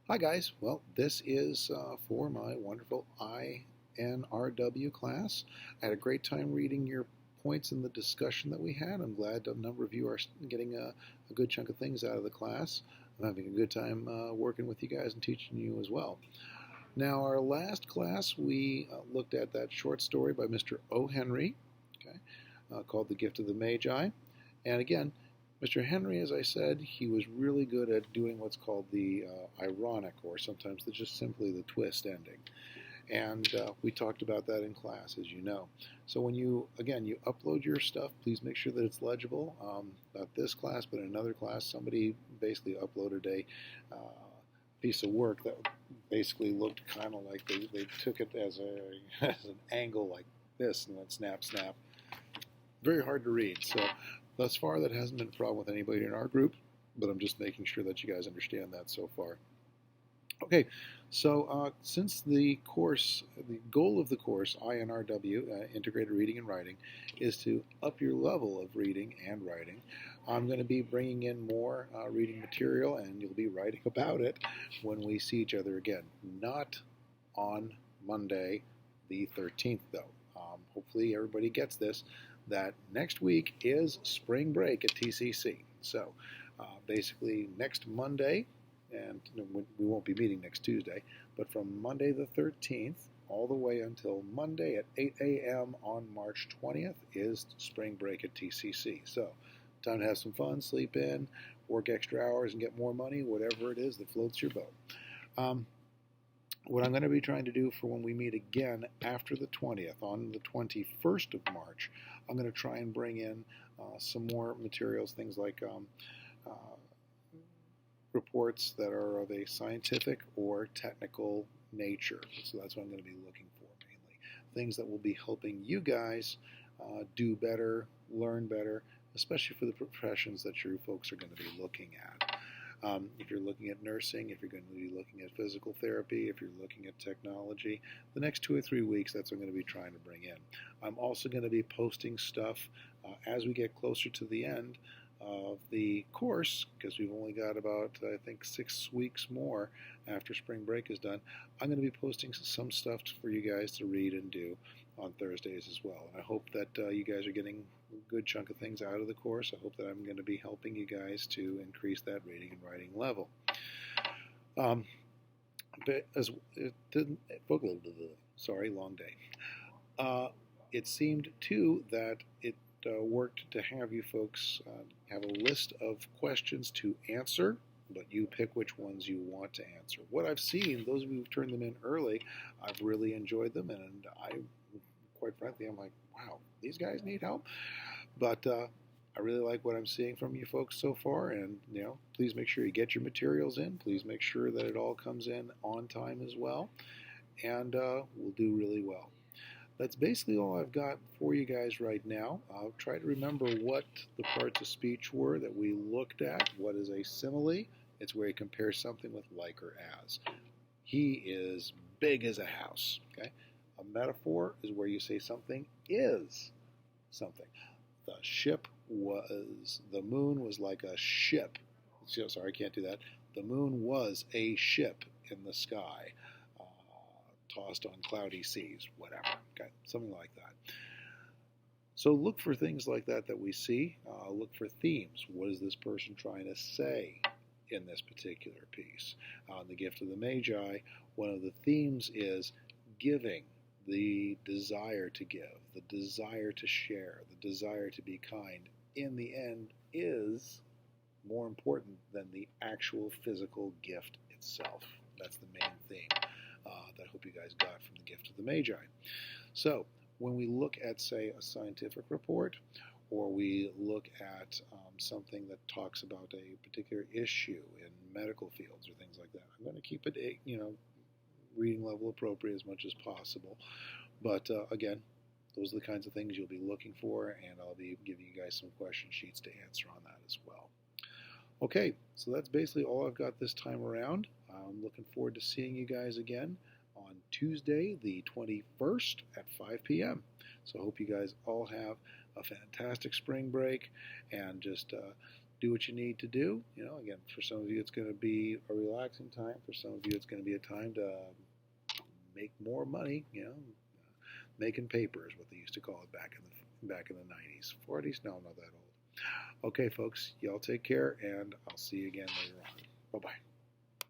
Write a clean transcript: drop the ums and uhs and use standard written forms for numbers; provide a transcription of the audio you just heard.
Hi guys, well this is for my wonderful Inrw class. I had a great time reading your points in the discussion that we had. I'm glad a number of you are getting a good chunk of things out of the class. I'm having a good time working with you guys and teaching you as well. Now our last class we looked at that short story by Mr. O. Henry, okay, called The Gift of the Magi. And again, Mr. Henry, as I said, he was really good at doing what's called the ironic, or sometimes just simply the twist ending. And we talked about that in class, as you know. So when you upload your stuff, please make sure that it's legible. Not this class, but in another class, somebody basically uploaded a piece of work that basically looked kind of like they took it as as an angle like this, and then snap, snap. Very hard to read. So thus far, that hasn't been a problem with anybody in our group, but I'm just making sure that you guys understand that so far. Okay, so since the goal of the course, INRW, Integrated Reading and Writing, is to up your level of reading and writing, I'm going to be bringing in more reading material, and you'll be writing about it when we see each other again. Not on Monday, the 13th, though. Hopefully everybody gets this, that next week is spring break at TCC. So basically next Monday, and we won't be meeting next Tuesday, but from Monday the 13th all the way until Monday at 8 a.m. on March 20th is spring break at TCC. So time to have some fun, sleep in, work extra hours, and get more money, whatever it is that floats your boat. What I'm going to be trying to do for when we meet again after the 20th, on the 21st of March, I'm going to try and bring in some more materials, things like reports that are of a scientific or technical nature. So that's what I'm going to be looking for mainly. Things that will be helping you guys do better, learn better, especially for the professions that you folks are going to be looking at. If you're looking at nursing, if you're going to be looking at physical therapy, if you're looking at technology, the next 2 or 3 weeks, that's what I'm going to be trying to bring in. I'm also going to be posting stuff as we get closer to the end of the course, because we've only got about, I think, 6 weeks more after spring break is done. I'm going to be posting some stuff for you guys to read and do on Thursdays as well. And I hope that you guys are getting a good chunk of things out of the course. I hope that I'm going to be helping you guys to increase that reading and writing level. But as it didn't, sorry, long day. It seemed too that it worked to have you folks have a list of questions to answer, but you pick which ones you want to answer. What I've seen, those of you who've turned them in early, I've really enjoyed them, and quite frankly, I'm like, wow, these guys need help. But I really like what I'm seeing from you folks so far, and please make sure you get your materials in. Please make sure that it all comes in on time as well, and we'll do really well. That's basically all I've got for you guys right now. I'll try to remember what the parts of speech were that we looked at. What is a simile? It's where you compare something with like or as. He is big as a house. Okay. A metaphor is where you say something is something. The moon was like a ship. Sorry, I can't do that. The moon was a ship in the sky, tossed on cloudy seas, whatever. Okay, something like that. So look for things like that we see. Look for themes. What is this person trying to say in this particular piece? The Gift of the Magi, one of the themes is giving, the desire to give, the desire to share, the desire to be kind, in the end is more important than the actual physical gift itself. That's the main theme that I hope you guys got from the Gift of the Magi. So when we look at, say, a scientific report, or we look at something that talks about a particular issue in medical fields or things like that, I'm going to keep it, reading level appropriate as much as possible. But again, those are the kinds of things you'll be looking for, and I'll be giving you guys some question sheets to answer on that as well. Okay, so that's basically all I've got this time around. I'm looking forward to seeing you guys again on Tuesday, the 21st at 5 p.m. So I hope you guys all have a fantastic spring break, and just do what you need to do. Again, for some of you, it's going to be a relaxing time. For some of you, it's going to be a time to make more money. Making paper is what they used to call it back in the 90s, 40s. No, I'm not that old. Okay, folks, y'all take care, and I'll see you again later on. Bye bye.